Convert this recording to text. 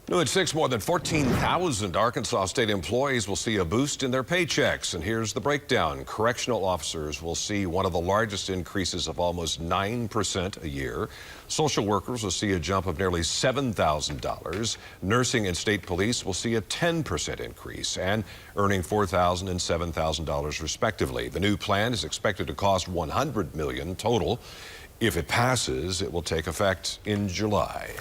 New at 6, more than 14,000 Arkansas state employees will see a boost in their paychecks. And here's the breakdown. Correctional officers will see one of the largest increases of almost 9% a year. Social workers will see a jump of nearly $7,000. Nursing and state police will see a 10% increase and earning $4,000 and $7,000 respectively. The new plan is expected to cost $100 million total. If it passes, it will take effect in July.